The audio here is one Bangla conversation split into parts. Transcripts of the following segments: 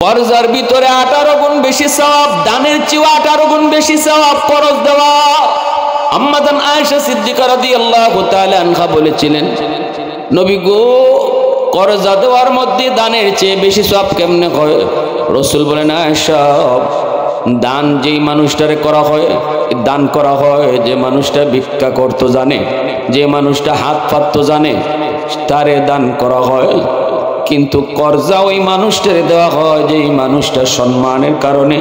কর্জার ভিতরে 18 গুণ বেশি সওয়াব, দানের চেয়ে 18 গুণ বেশি সওয়াব কর্জ দেওয়া। আম্মা জান আয়েশা সিদ্দিকা রাদিয়াল্লাহু তাআলা আনহা বলেছিলেন, নবী গো, কর্জা দেওয়ার মধ্যে দানের চেয়ে বেশি সওয়াব কেমনে হয়? রাসূল বলেন, আয়েশা, দান যেই মানুষটারে করা হয়, দান করা হয় যে মানুষটা ভিক্ষা করতে জানে, যে মানুষটা হাত পাততে জানে, তারে দান করা হয়। কিন্তু কর্জা ওই মানুষটারে দেওয়া হয় যেই মানুষটা সম্মানের কারণে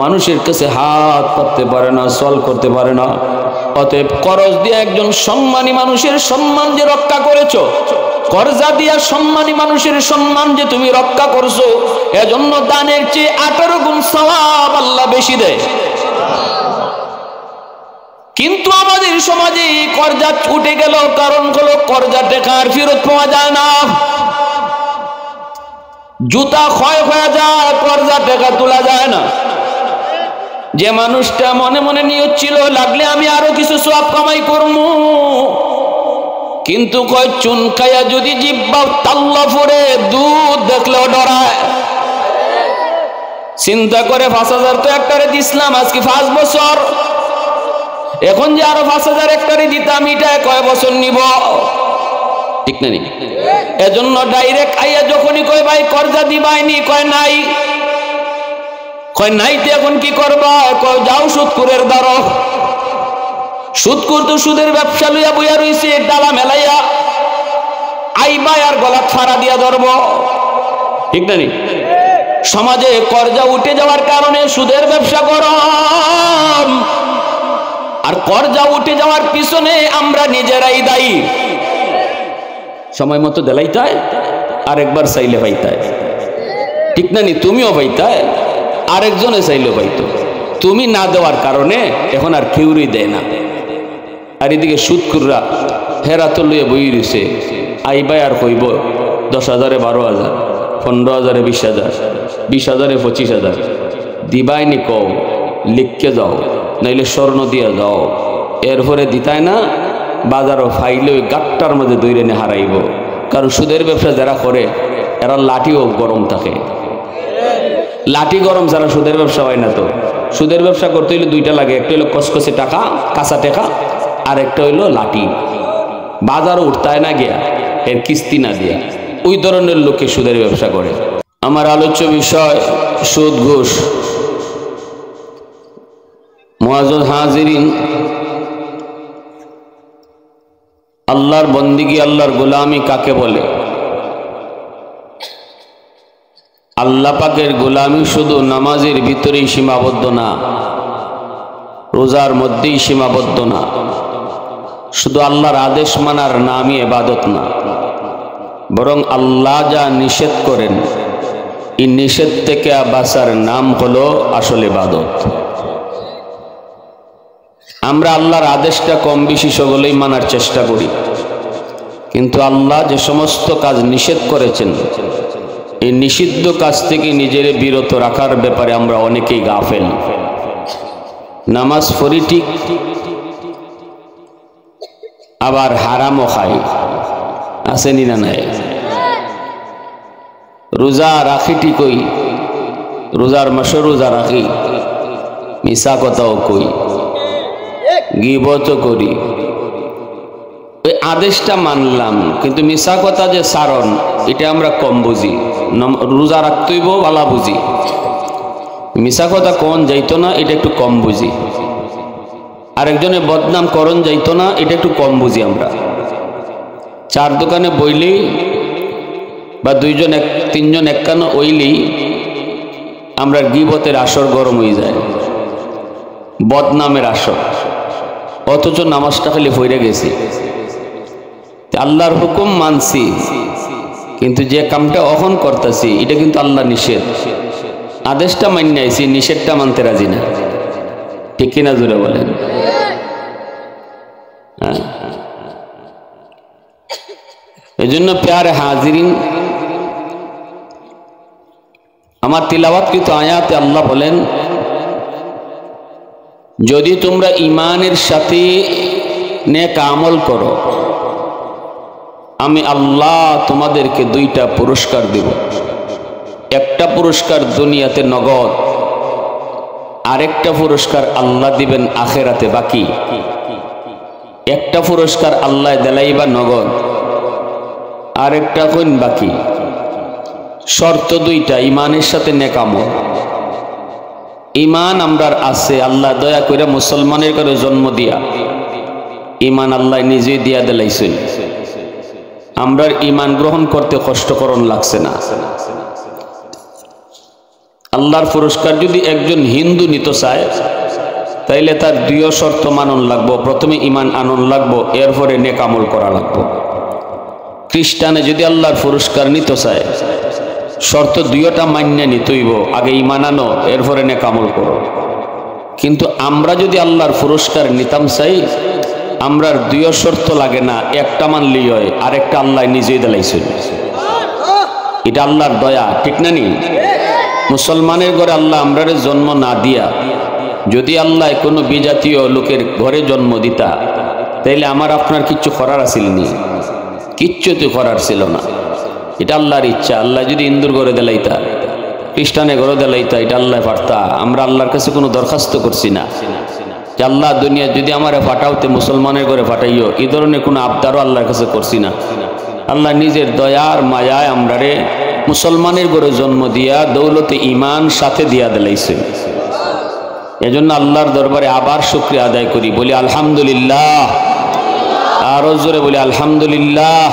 মানুষের কাছে হাত পাততে পারে না, সল করতে পারে না। অতএব কর্জ দিয়ে একজন সম্মানী মানুষের সম্মান যে রক্ষা করেছো, কর্জা দিয়া সম্মানী মানুষের সম্মান যে তুমি রক্ষা করছো, এজন্য দানের চেয়ে 18 গুণ সওয়াব আল্লাহ বেশি দেয়। কিন্তু আমাদের সমাজে কর্জা উঠে গেল, কারণ হলো কর্জা টাকা আর ফেরত পাওয়া যায় না। জুতা ক্ষয় হয়ে যায়, কর্জা টাকা তোলা যায় না। যে মানুষটা মনে মনে নিয়ত ছিল লাগলে আমি আরো কিছু সওয়াব কামাই করবো, কিন্তু কয় চুন খাইয়া যদি জিহ্বা তাল্লা পড়ে দুধ দেখলেও ডরায়। চিন্তা করে 5000 তো একটারে দিছিলাম, আজকে 5 বছর, এখন যে আরো 5000 একটারে দিতাম, এটা কয় বছর নিব? ঠিক না? এজন্য ডাইরেক্ট আইয়া যখনই কয় ভাই কর্জা দিবাইনি, কয় নাই। কয় নাই তো এখন কি করবা? কয় যাও সুদকুরের দ্বারা। সুদকুর তো সুদের ব্যবসা লইয়া বইয়া রইছে, ডালা মেলাইয়া আইবা আর গলা ফাড়া দিয়া ধরব। ঠিক না? সমাজে কর্জা উঠে যাওয়ার কারণে সুদের ব্যবসা গরম, আর কর্জা উঠে যাওয়ার পিছনে আমরা নিজেরাই দায়ী। সময় মতো দেলাইতায়, আরেকবার চাইলে পাইতায়। ঠিক না? তুমিও পাইতায়, আরেকজনে চাইলে পাইতো। তুমি না দেওয়ার কারণে এখন আর কেউই দেয় না। আর এদিকে সুদকুররা হেরা তো লইয়া বই রয়েছে, আইবাই আর কইব 10,000-এ 12,000, 15,000-এ 20,000, 20,000-এ 25,000 দিবাইনি, কও লিখকে যাও, নাইলে স্বর্ণ দিয়া যাও। এরপরে দিতায় না, বাজারও ফাইলে ওই গাট্টার মধ্যে দৈরেনে হারাইব। কারণ সুদের ব্যবসা যারা করে এরা লাঠিও গরম থাকে। লাঠি গরম ছাড়া সুদের ব্যবসা হয় না। তো সুদের ব্যবসা করতে হইলে 2টা লাগে, একটা হইলো কসকসে টাকা, কাঁচা টাকা, আর একটা হইলো লাঠি। বাজারও উঠতায় না গিয়া, এর কিস্তি না দিয়া। ওই ধরনের লোকে সুদের ব্যবসা করে। আমার আলোচ্য বিষয় সুদ ঘুষ। মুআজ্জাজ হাজিরিন, আল্লাহর বন্দিগি, আল্লাহর গোলামি কাকে বলে? আল্লাহ পাকের গোলামি শুধু নামাজের ভিতরেই সীমাবদ্ধ না, রোজার মধ্যেই সীমাবদ্ধ না, শুধু আল্লাহর আদেশ মানার নামই ইবাদত না, বরং আল্লাহ যা নিষেধ করেন এই নিষেধ থেকে বাঁচার নাম হলো আসল ইবাদত। আমরা আল্লাহর আদেশটা কম বেশি সকলেই মানার চেষ্টা করি, কিন্তু আল্লাহ যে সমস্ত কাজ নিষেধ করেছেন এই নিষিদ্ধ কাজ থেকে নিজের বিরত রাখার ব্যাপারে আমরা অনেকেই গাফেল। নামাজ পড়ি ঠিক, আবার হারামও খাই, আসেনি না? নাই। রোজা রাখি ঠিকই, রোজার মাসে রোজা রাখি, মিশা কথাও কই, গীবতও করি। ওই আদেশটা মানলাম, কিন্তু মিশা কথা যে সারণ, এটা আমরা কম বুঝি। রোজা রাখতেইব ভালা বুঝি, মিশা কথা কোন যাইতো না, এটা একটু কম বুঝি। আরেকজনে বদনাম করণ যাইতো না, এটা একটু কম বুঝি আমরা। 4 দোকানে বইলেই বা 2জন 3জন একখানো ওইলেই আমরা গীবতের আসর গরম হয়ে যায়, বদনামের আসর। অথচ নামাজটা খালি পড়ে গেছি, আল্লাহর হুকুম মানছি, কিন্তু যে কামটা অহন করতেছি এটা কিন্তু আল্লাহ নিষেধ। আদেশটা মান্য আইছি, নিষেধটা মানতে রাজি না। ঠিক কিনা জোরে বলেন? হ্যাঁ। এই জন্য প্যারে হাজিরিন, আমার তিলাওয়াতকৃত আয়াতে আল্লাহ বলেন, যদি তোমরা ঈমানের সাথে নেক আমল করো আমি আল্লাহ তোমাদেরকে 2টা পুরস্কার দেব। একটা পুরস্কার দুনিয়াতে নগদ, আরেকটা পুরস্কার আল্লাহ দিবেন আখেরাতে বাকি। একটা পুরস্কার আল্লাহ দেলাইবা নগদ, আরেকটা কইন বাকি। শর্ত দুইটা, ইমানের সাথে নেক আমল। ইমান আমরার আছে, আল্লাহ দয়া করে মুসলমানের করে জন্ম দিয়া ইমান আল্লাহ নিজে দিয়া দিলাইছেন। আমরার ইমান গ্রহণ করতে কষ্টকরণ লাগছে না। আল্লাহর পুরস্কার যদি একজন হিন্দু নিতে চায় তাইলে তার দুইও শর্ত মানন লাগবো। প্রথমে ইমান আনন লাগবো, এরপরে নেক আমল করা লাগবো। খ্রিস্টানে যদি আল্লাহর পুরস্কার নিতে চায় শর্ত দুইটা মান্য নিতেইব, আগে ইমান আনো এরপরে নেক আমল করো। কিন্তু আমরা যদি আল্লাহর পুরস্কার নিতাম চাই, আমরার দুইও শর্ত লাগে না, একটা মানলেই হয়, আরেকটা আল্লাহ নিজেই দিলাইছেন। এটা আল্লাহর দয়া, ঠিক না নি? মুসলমানের ঘরে আল্লাহ আমরারে জন্ম না দিয়া যদি আল্লাহ কোনো বিজাতীয় লোকের ঘরে জন্ম দিতা তাইলে আমার আপনার কিচ্ছু করার আছিল নি, কিচ্ছু তো করার ছিল না। এটা আল্লাহর ইচ্ছা। আল্লাহ যদি হিন্দুর ঘরে দিলাইতা, খ্রিস্টানের ঘরে দিলাইতা, এটা আল্লাহ পারতা। আমরা আল্লাহর কাছে কোনো দরখাস্ত করছি না যে আল্লাহ দুনিয়া যদি আমারে পাঠাওতে মুসলমানের ঘরে পাঠাইও, এই ধরনের কোনো আবদারও আল্লাহর কাছে করছি না। আল্লাহ নিজের দয়ার মায়ায় আমরারে মুসলমানের ঘরে জন্ম দিয়া দৌলতে ইমান সাথে দিয়া দিলাইছে। এজন্য আল্লাহর দরবারে আবার শুকরিয়া আদায় করি, বলি আলহামদুলিল্লাহ। আরো জোরে বলি আলহামদুলিল্লাহ।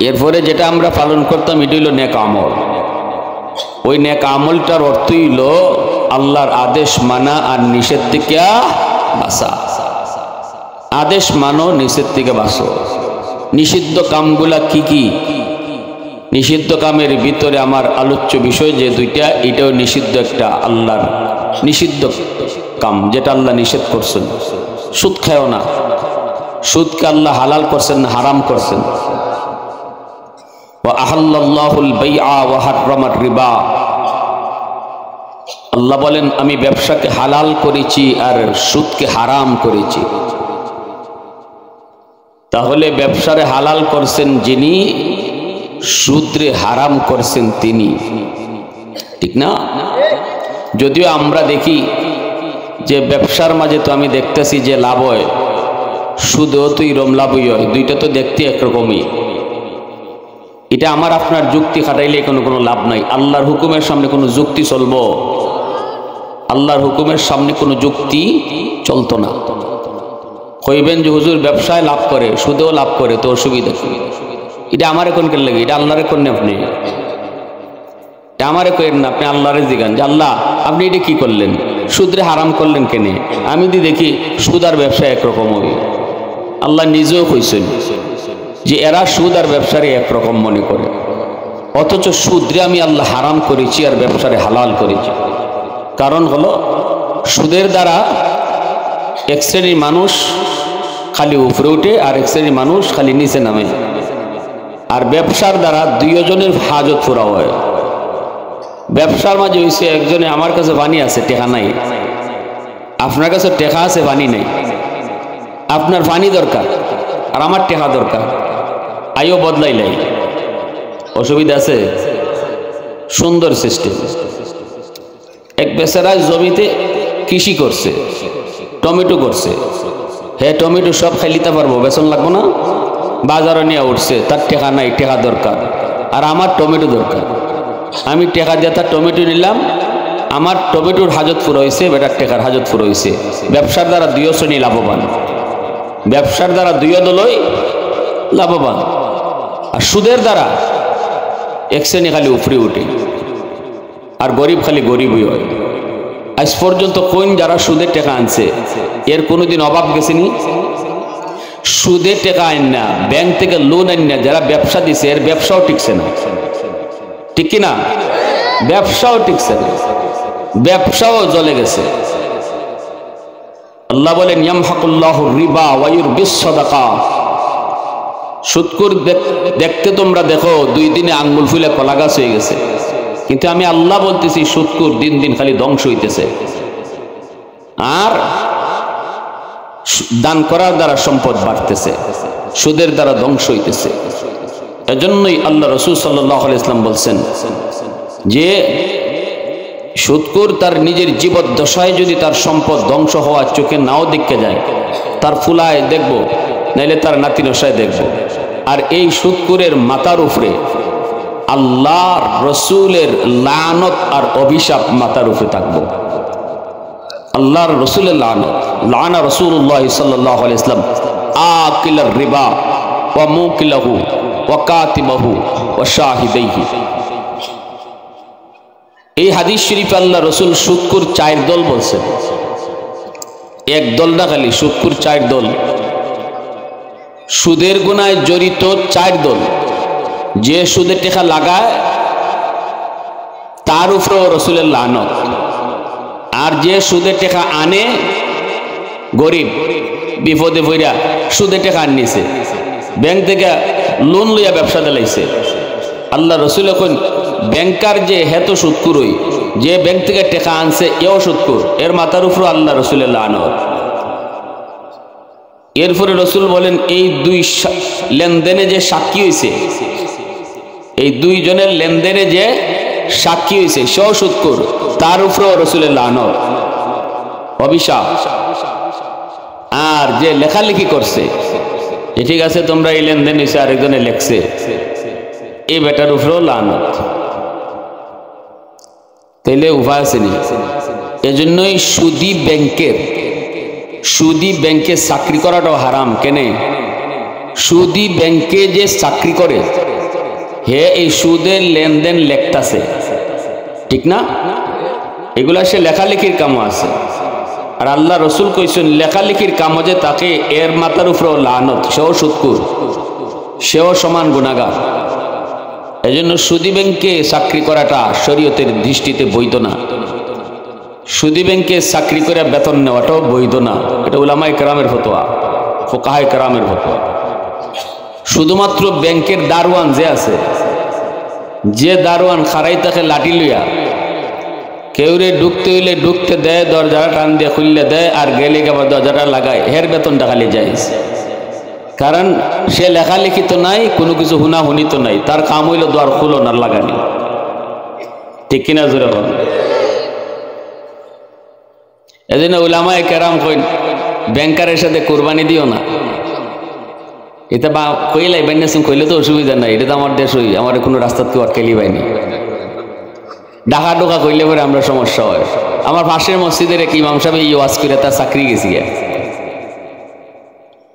এরপরে যেটা আমরা পালন করতাম এটা হইল নেক আমল। ওই নেক আমলটার অর্থ হইল আল্লাহর আদেশ মানা আর নিষেধ থেকে বাঁচা। আদেশ মানো, নিষেধ থেকে বাঁচো। নিষিদ্ধ কামগুলা কি কি? নিষিদ্ধ কামের ভিতরে আমার আলোচ্য বিষয় যে দুইটা, এটাও নিষিদ্ধ একটা আল্লাহর নিষিদ্ধ কাম, যেটা আল্লাহ নিষেধ করছেন। সুদ খায়ও না, সুদকে আল্লাহ হালাল করছেন না হারাম করছেন। ওয়া আহাল্লাল্লাহুল বাইআ ওয়া হাররামার রিবা। আল্লাহ বলেন আমি ব্যবসাকে হালাল করেছি আর সুদকে হারাম করেছি। তাহলে ব্যবসারে হালাল করছেন যিনি, সুদরে হারাম করছেন তিনি, ঠিক না? যদিও আমরা দেখি যে ব্যবসার মাঝে তো আমি দেখতেছি যে লাভ হয়, সুদেও তো এরকম লাভই হয়, দুইটা তো দেখতে একরকমই। এটা আমার আপনার যুক্তি খাটাইলে কোনো লাভ নাই। আল্লাহর হুকুমের সামনে কোনো যুক্তি চলবো? আল্লাহর হুকুমের সামনে কোনো যুক্তি চলতো না। কইবেন যে হুজুর ব্যবসায় লাভ করে, সুদেও লাভ করে, তো অসুবিধা। এটা আমার এখন কেন লাগে? এটা আল্লাহরে করেন আপনি, এটা আমারে করেন না। আপনি আল্লাহরে জিগান যে আল্লাহ আপনি এটা কি করলেন, সুদরে হারাম করলেন কেনে? আমি যদি দেখি সুদ আর ব্যবসা একরকম হবে। আল্লাহ নিজেও কইছেন যে এরা সুদ আর ব্যবসারে একরকম মনে করে, অথচ সুদরে আমি আল্লাহ হারাম করেছি আর ব্যবসারে হালাল করেছি। কারণ হলো সুদের দ্বারা এক শ্রেণীর মানুষ খালি উপরে উঠে আর এক শ্রেণীর মানুষ খালি নিচে নামে। আর ব্যবসার দ্বারা দুইজনের হাজত পুরা হয়। ব্যবসার মাঝে হয়েছে একজনে আমার কাছে পানি আছে, টেকা নাই, আপনার কাছে টেকা আছে পানি নাই। আপনার পানি দরকার আর আমার টেকা দরকার, আইও বদলাইলাই, অসুবিধা আছে? সুন্দর সিস্টেম। এক বেচারা জমিতে কৃষি করছে, টমেটো করছে। হ্যাঁ, টমেটো সব খাই লিতে পারবো, বেতন লাগবো না। বাজারে নিয়ে উঠছে, তার টেকা নাই, টেকা দরকার, আর আমার টমেটো দরকার। আমি টেকা দিয়ে তার টমেটো নিলাম, আমার টমেটোর হাজত পুরো হয়েছে, বেটার টেকার হাজত পুরো হয়েছে। ব্যবসার দ্বারা দুই শ্রেণী লাভবান, ব্যবসার দ্বারা দুই দলই লাভবান। আর সুদের দ্বারা এক শ্রেণী খালি উপরে উঠে আর গরিব খালি গরিবই হয়। আজ পর্যন্ত কোন যারা সুদের টাকা আনছে এর কোনোদিন অভাব গেছেনি? সুদের টাকা আইন না, ব্যাংক থেকে লোন আইন না, যারা ব্যবসা দিছে এর ব্যবসাও টিকছে না, ঠিক কিনা? ব্যবসাও টিকছে না, ব্যবসাও জ্বলে গেছে। আল্লাহ বলেন ইয়ামহাকুল্লাহুর রিবা ওয়া ইউরবিস সাদাকা। সুদখোর দেখতে তোমরা দেখো 2 দিনে আঙ্গুল ফুলে কলা গাছ হয়ে গেছে, কিন্তু আমি আল্লাহ বলতেছি সুদখোর দিন দিন খালি ধ্বংস হইতেছে। আর দান করার দ্বারা সম্পদ বাড়তেছে, সুদের দ্বারা ধ্বংস হইতেছে। এজন্যই আল্লাহ রাসূল সাল্লাল্লাহু আলাইহি ওয়াসাল্লাম বলছেন যে সুদখোর তার নিজের জীবদ্দশায় যদি তার সম্পদ ধ্বংস হওয়া চোখে নাও দেখতে যায়, তার ফুলায় দেখব, নাইলে তার নাতি নশায় দেখব। আর এই সুদখোরের মাথার উপরে আল্লাহর রসুলের লানত আর অভিশাপ মাথার উপরে থাকবো। আল্লাহর রসুলের লানত, লানা রাসূলুল্লাহ সাল্লাল্লাহু আলাইহি ওয়াসাল্লাম আকিলার রিবা ওয়া মুকিলাহু ওয়া কাতিবাহু ওয়া শাহিদাইহি। এই হাদিস শরীফ আল্লাহ রসুল সুদখোর 4 দল বলছেন। এক দল না, খালি সুদখোর 4 দল, সুদের গুনায় জড়িত 4 দল। যে সুদের টাকা লাগায় তার উপরেও রসুলের লানত, আর যে সুদের টাকা আনে, গরিব বিপদে পড়া সুদের টাকা আনিছে, ব্যাংক থেকে লোন লইয়া ব্যবসা চালাইছে, আল্লাহ রসুল এখন ব্যাংকার যে হেত সুদখোর, যে ব্যাংক থেকে টাকা আনছে এও সুদখোর, এর মাথার উপর আল্লাহ রসুলের লানত। এরপরে রসুল বলেন এই 2 লেনদেনে যে সাক্ষী হয়েছে, এই 2 জনের লেনদেনে যে সাক্ষী হয়েছে সেও সুদখোর, তার উপরেও রসুলের লানত, অভিশাপ। আর যে লেখালেখি করছে, ঠিক আছে তোমরা এই লেনদেন হয়েছে, আরেকজনে লেখছে, এই বেটার উপরেও লানত। তাইলে উপায় আসেনি। এজন্যই সুদি ব্যাংকে চাকরি করাটাও হারাম। কেনে? সুদি ব্যাংকে যে চাকরি করে হে এই সুদের লেনদেন লেখতাছে, ঠিক না? এগুলা সে লেখালেখির কামও আছে। আর আল্লাহ রসুল কইছেন লেখালেখির কামও যে তাকে, এর মাথার উপরেও লানত, সেও সুদখোর, সেও সমান গুনাহগার। এই জন্য সুদি ব্যাংকে চাকরি করাটা শরীয়তের দৃষ্টিতে বৈধ না। সুদি ব্যাংকে চাকরি করে বেতন নেওয়াটাও বৈধ না। এটা উলামায়ে কেরামের ফতোয়া, ফুকাহায়ে কেরামের ফতোয়া। শুধুমাত্র ব্যাংকের দারোয়ান যে আছে, যে দারোয়ান খাড়াই তাকে লাঠি লইয়া কেউরে ঢুকতে হইলে ঢুকতে দেয়, দরজাটা টান দিয়ে খুললে দেয়, আর গেলে আবার দরজাটা লাগায়, হের বেতনটা খালি যায়। কারণ সে লেখালেখি তো নাই, কোনো কিছু হুনাহুনি তো নাই, তার কাম হইল দ্বার খুলো না লাগানি, ঠিক কিনা জোরে বল। এজন্য উলামায়ে কেরাম কইন ব্যাংকারের সাথে কোরবানি দিও না। এটা বা কইলাই বাইনাসুম কইলে তো অসুবিধা নাই, এটা তো আমার দেশ, হই আমার কোনো রাস্তাত কেউ আটকাইলি বাইনি। ডাকা ডোকা কইলে পরে আমরা সমস্যা হয়। আমার পাশের মসজিদের এক ইমাম সাহেব এই ওয়াজ করে তার চাকরি গেছি,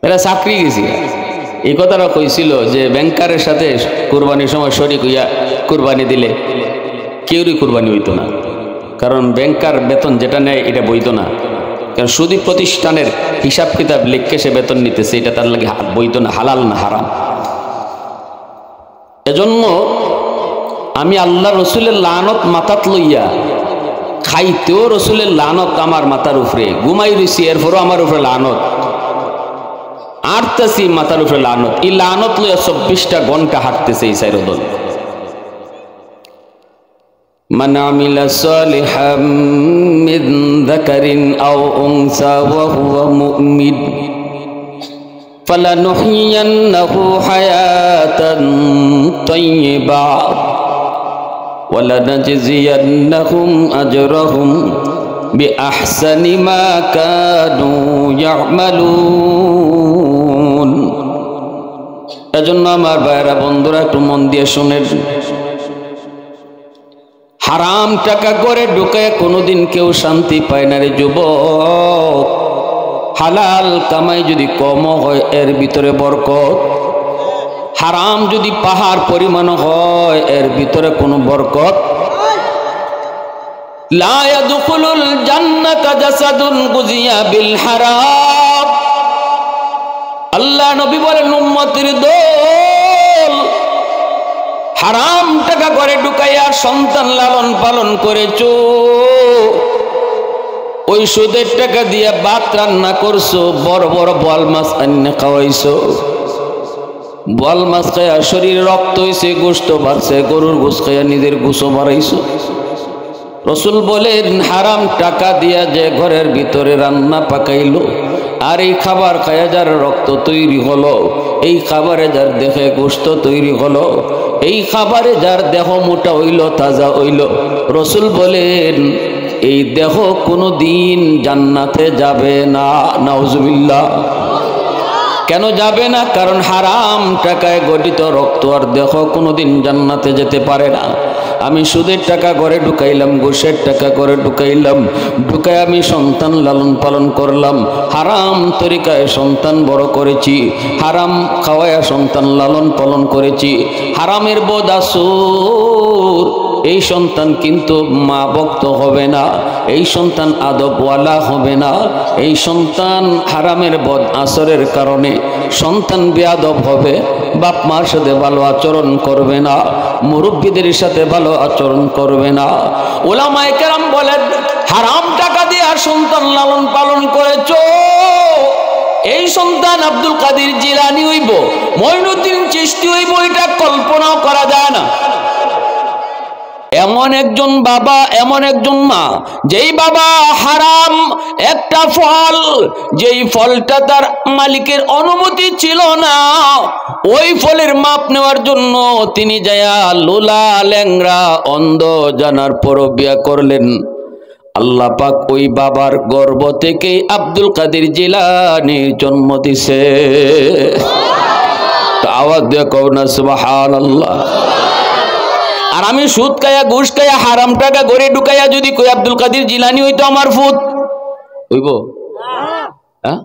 এরা চাকরি গেছি। এই কথাটা কইছিল যে ব্যাংকারের সাথে কোরবানির সময় শরীক হইয়া কোরবানি দিলে কেউরই কোরবানি হইতো না। কারণ ব্যাংকার বেতন যেটা নেয় এটা বৈধ না। কারণ সুদী প্রতিষ্ঠানের হিসাব কিতাব লিখকে সে বেতন নিতেছে, এটা তার লাগে বৈধ না, হালাল না, হারাম। এজন্য আমি আল্লাহ রসুলের লানত মাথাত লইয়া খাইতেও রসুলের লানত আমার মাথার উপরে, ঘুমাই রইছি এরপরও আমার উপরে লানত, আটতাছি মাথার উপরে লানত। এই লানত লইয়া 24টা ঘন্টা হাঁটতেছে এই চাইর দল। মান আমিলা সালিহাম মিন যাকারিন আও উনসা ওয়া হুয়া মুমিন ফালানুহইয়ান্নাহু হায়াতান তাইয়্যিবা ওয়া লানাজজিয়ান্নাহুম আজরাহুম বিআহসানি মা কানু ইয়ামালুন। এজন্য আমার ভাইরা বন্ধুরা একটু মন দিয়ে শুনেন, হারাম টাকা করে ঢুকায় কোনোদিন কেউ শান্তি পায় না রে যুবক। হালাল কামাই যদি কম হয় এর ভিতরে বরকত, হারাম যদি পাহাড় পরিমাণ হয় এর ভিতরে কোনো বরকত। লা ইয়াদখুলুল জান্নাতা জাসাদুন গুজিয়া বিল হারাম। আল্লাহ নবী বলেন উম্মতের দল হারাম টাকা করে ঢুকাইয়া সন্তান লালন পালন করেছো, ওই সুদের টাকা দিয়ে ভাত রান্না করছো, বড় বড় বোয়াল মাছ আন্না খাওয়াইছো, বোয়াল মাছ খাইয়া শরীরে রক্ত হয়েছে, গোস্ত বাড়ছে, গরুর গোস খাইয়া নিজের গোসও বাড়াইছো। রসুল বলেন হারাম টাকা দিয়া যে ঘরের ভিতরে রান্না পাকাইলো, আর এই খাবার খায়া যার রক্ত তৈরি হলো, এই খাবারে যার দেহে গোশত তৈরি হলো, এই খাবারে যার দেহ মোটা হইল, তাজা হইল, রসুল বলেন এই দেহ কোনো দিন জান্নাতে যাবে না। নাউজুবিল্লাহ। কেন যাবে না? কারণ হারাম টাকায় গঠিত রক্ত আর দেহ কোনোদিন জান্নাতে যেতে পারে না। আমি সুদের টাকা ঘরে ঢুকাইলাম, ঘুষের টাকা ঘরে ঢুকাইলাম, ঢুকায় আমি সন্তান লালন পালন করলাম, হারাম তরিকায় সন্তান বড় করেছি, হারাম খাওয়ায়া সন্তান লালন পালন করেছি, হারামের বদাসুর, এই সন্তান কিন্তু মা ভক্ত হবে না, এই সন্তান আদবওয়ালা হবে না, এই সন্তান হারামের বদ আসরের কারণে সন্তান বেয়াদব হবে, বাপ মার সাথে ভালো আচরণ করবে না, মুরব্বীদের সাথে ভালো আচরণ করবে না। উলামায়ে কেরাম বলেন হারাম টাকা দিয়ে আর সন্তান লালন পালন করেছো, এই সন্তান আব্দুল কাদের জিলানী হইব, মঈনুদ্দিন চিশতি হইব, এটা কল্পনাও করা যায় না। এমন একজন বাবা, এমন একজন মা, যেই বাবা হারাম একটা ফল, যেই ফলটা তার মালিকের অনুমতি ছিল না, ওই ফলের মাপ নেওয়ার জন্য তিনি যায়া লোলা ল্যাংরা অন্ধ জানার পরও বিয়া করলেন। আল্লাহ পাক ওই বাবার গর্ভ থেকে আব্দুল কাদের জিলানীর জন্ম দিছে। আওয়াজ দিয়ে কও না সুবহানাল্লাহ। আর আমি সুদ খায়া, ঘুষ খায়া, হারাম টাকা ঘরে ঢুকাইয়া যদি কই আব্দুল কাদের জিলানী হইতো আমার ফুত হইব? হ্যাঁ?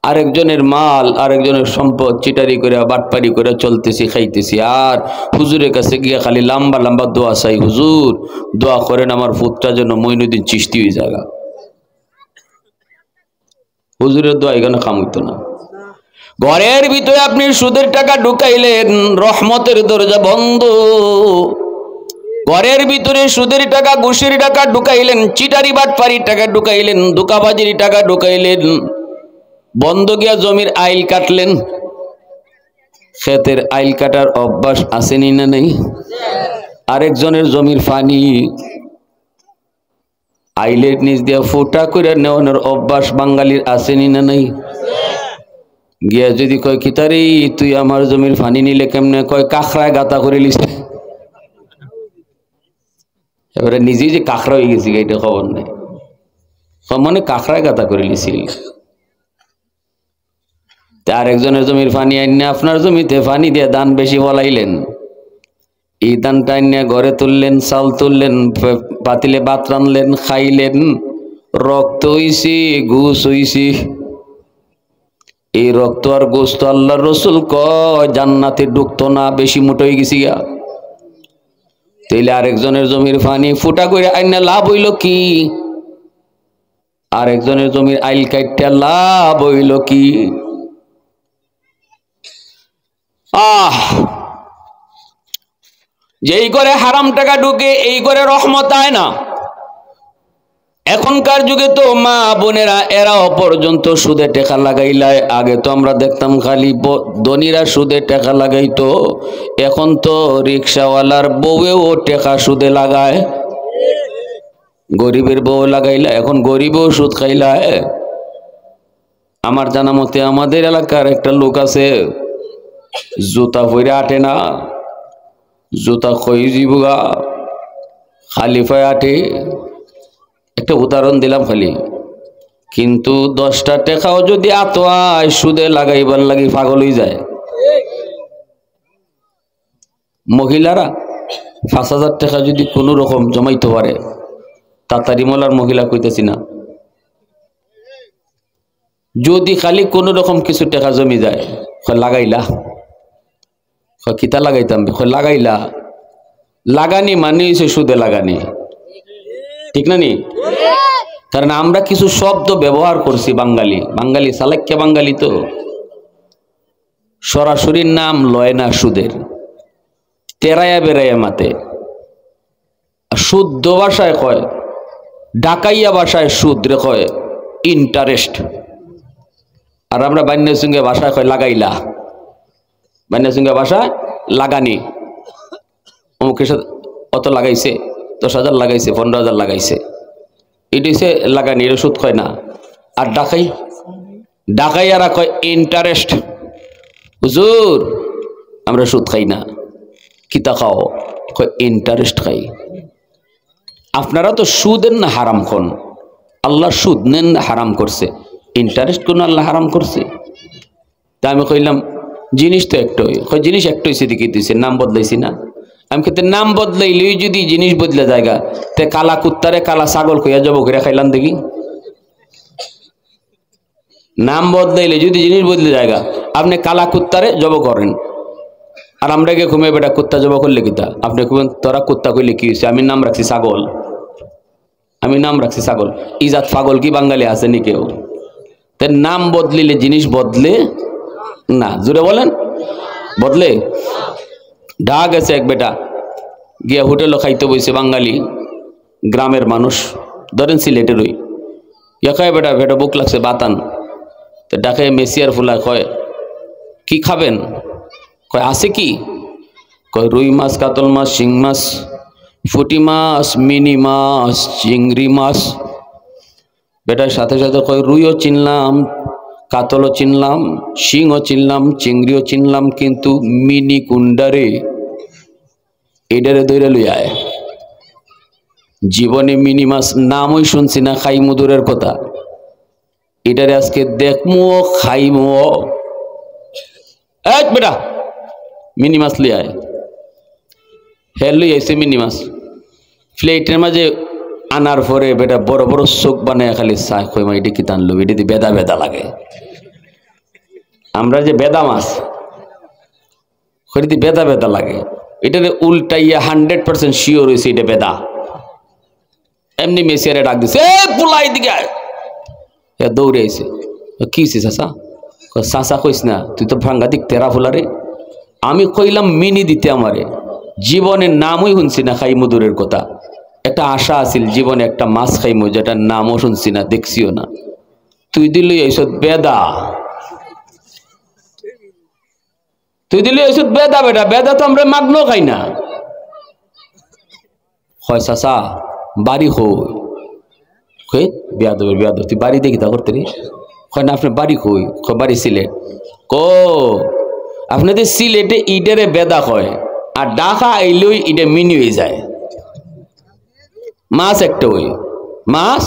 আরেকজনের মাল, আরেকজনের সম্পদ চিটারি করে বাটপারি করে চলতেছি, খাইতেছি, আর হুজুরের কাছে গিয়ে খালি লম্বা লম্বা দোয়া চাই, হুজুর দোয়া করেন আমার ফুতটা যেন মঈনুদ্দিন চিশতি হয়ে জায়গা। হুজুরের দোয়া এখানে কাম হইতো না। ঘরের ভিতরে আপনি সুদের টাকা ঢুকাইলেন, রহমতের দরজা বন্ধ। ঘরের ভিতরে সুদের টাকা, ঘুষের টাকা ঢুকাইলেন, চিটারি বাটপারির টাকা ঢুকাইলেন, ধোঁকাবাজির টাকা ঢুকাইলেন, বন্ধ গিয়া জমির আইল কাটলেন। ক্ষেতের আইল কাটার অভ্যাস আসেনি না নেই? আরেকজনের জমির পানি আইলের নিচ দিয়া ফোটা করে নেওয়ানোর অভ্যাস বাঙালির আসেনি না নেই? গিয়া যদি কয় কিতারি তুই আমার জমির পানি নিলে কেমনে? কয় কাখড়ায় গাতা করে লিস। এবারে নিজেই যে কাখড়া হয়ে গেছি এটা খবর নেই, মনে কাখড়ায় গাতা করে লিছিল। আরেকজনের জমির পানি আইনে আপনার জমিতে পানি দিয়ে দান বেশি বলাইলেন, এই দানটা আইনে ঘরে তুললেন, চাল তুললেন, পাতিলে ভাত রানলেন, খাইলেন, রক্ত হইছি, ঘুষ হইছি। এই রক্ত আর গোস্ত আল্লাহর রাসূল কয় জান্নাতে ঢুকতো না, বেশি মোটা হয়ে গেছি গা। তাইলে আরেকজনের জমির পানি ফুটা করে আইনা লাভ হইল কি? আরেকজনের জমির আইল কাইটা লাভ হইল কি? যেই করে হারাম টাকা ঢুকে এই করে রহমত আয় না। এখনকার যুগে তো মা বোনেরা এরাও পর্যন্ত সুদে টাকা লাগাইলায়। আগে তো আমরা দেখতাম খালি ধনীরা সুদে টাকা লাগাইতো, এখন তো রিক্সাওয়ালার বউয়েও টাকা সুদে লাগায়, গরিবের বউ লাগাইলা, এখন গরিবও সুদ খাইলায়। আমার জানা মতে আমাদের এলাকার একটা লোক আছে, জুতা পরে আটে না, জুতা খই জীবগা খালি পায়ে আটে। একটা উদাহরণ দিলাম খালি, কিন্তু 10টা টাকাও যদি আতোয়ায় সুদে লাগাইবার লাগি পাগল হয়ে যায়। মহিলারা 5000 টাকা যদি কোনো রকম জমাইতে পারে, তাড়াতাড়ি মলার মহিলা কইতেছি না, যদি খালি কোনো রকম কিছু টাকা জমি যায়, লাগাইলা, কিতা লাগাইতাম, লাগাইলা, লাগানি মানে হইছে সুদে লাগানি, ঠিক না নি? কারণ আমরা কিছু শব্দ ব্যবহার করছি, বাঙালি সালাক্যা বাঙালি তো সরাসরি নাম লয় না সুদের, তেরায়া বেড়াইয়া মাতে। শুদ্ধ ভাষায় কয়, ডাকাইয়া ভাষায় সুদ রে কয় ইন্টারেস্ট, আর আমরা বান্য সঙ্গে ভাষায় কয় লাগাইলা, বান্য সঙ্গে ভাষায় লাগানি। অমুকের সাথে অত লাগাইছে, 10,000 লাগাইছে, 15,000 লাগাইছে, এটি সে লাগানি, এটা সুদ কয় না। আর ডাকাই ডাকাইয়ারা কয় ইন্টারেস্ট। হুজুর আমরা সুদ খাই না, কিতা খাও? কয় ইন্টারেস্ট খাই। আপনারা তো সুদেন না হারাম খন? আল্লাহ সুদ নেন না হারাম করছে, ইন্টারেস্ট কোন আল্লাহ হারাম করছে? তা আমি কইলাম জিনিস তো একটাই। কয় জিনিস একটাই সেদিকে দিয়েছে, নাম বদলাইছি না। আমি কিন্তু নাম বদলাইলেই যদি জিনিস বদলে জায়গা, তে কালা কুত্তারে কালা ছাগল কইয়া যাব করে খাইলাম দেখি। নাম বদলাইলে যদি জিনিস বদলে জায়গা, আপনি কালা কুত্তারে জব করেন, আর আমরা গিয়ে ঘুমে বেটা কুত্তা জব করলে কিতা? আপনি ঘুমেন তোরা কুত্তা কইলে কি হয়েছে? আমি নাম রাখছি ছাগল, আমি নাম রাখছি ছাগল। ইজাত পাগল কি বাঙালি আছে নি কেউ? তে নাম বদলিলে জিনিস বদলে না, জুড়ে বলেন বদলে। ঢা গেছে এক বেটা গিয়া হোটেলও খাইতে বইছে, বাঙালি গ্রামের মানুষ, ধরেন সিলেটেরই। খায় বেটা, বেটা বুক লাগছে বাতান। তো ডাকে মেসিয়ার ফুলা, কয় কি খাবেন? কয় আছে কি? কয় রুই মাছ, কাতল মাছ, শিং মাছ, ফুটি মাছ, মিনি মাছ, চিংড়ি মাছ। বেটার সাথে সাথে কয় রুইও চিনলাম, কাতলও চিনলাম, শিংও চিনলাম, চিংড়িও চিনলাম, কিন্তু মিনি কুন্ডারে এটারে দৈরা লই আয়। জীবনে মিনি মাছ নামই শুনছি না, খাই মধুরের কথা। এটারে আজকে দেখমো খাইমো। এক বেটা মিনি মাছ লই আয়। হ্যাঁ লই আইছে মিনি মাছ। প্লেটের মাঝে আনার পরে বেটা বড় বড় চোখ বানায় খালি চা কই, মা এটা কি টানলো? এটা দিয়ে বেদা বেদা লাগে। আমরা যে বেদা মাছ সেটি বেদা বেদা লাগে, এটাতে উল্টাইয়া 100% শিওর হয়েছে এটা বেদা। এমনি মেসিয়ারে ডাক দিছে, পুলাই দিকে দৌড়ে আইছে। কি হয়েছে চাচা? চাচা কইস না, তুই তো সাংঘাতিক তেরা ফুলারে। আমি কইলাম মিনি দিতে আমারে, জীবনের নামই শুনছি না খাই মধুরের কথা। একটা আশা আছিল জীবনে একটা মাছ খাইমো, যেটার নামও শুনছি না, দেখছিও না। তুই দিলি এইসব বেদা, তুই দিলি এইসব বেদা। বেটা বেদা তো আমরা মাগনো খাই না। হয় চাচা বাড়ি হই বিয়াদবের বিয়াদব, তুই বাড়ি দেখি তা করতে রে? হয় না আপনার বাড়ি হই? বাড়ি সিলেট। কো আপনাদের সিলেটে ইডেরে বেদা হয়, আর ডাকা আইলেই ইডে মিনি হয়ে যায়। মাছ একটা ওই মাছ।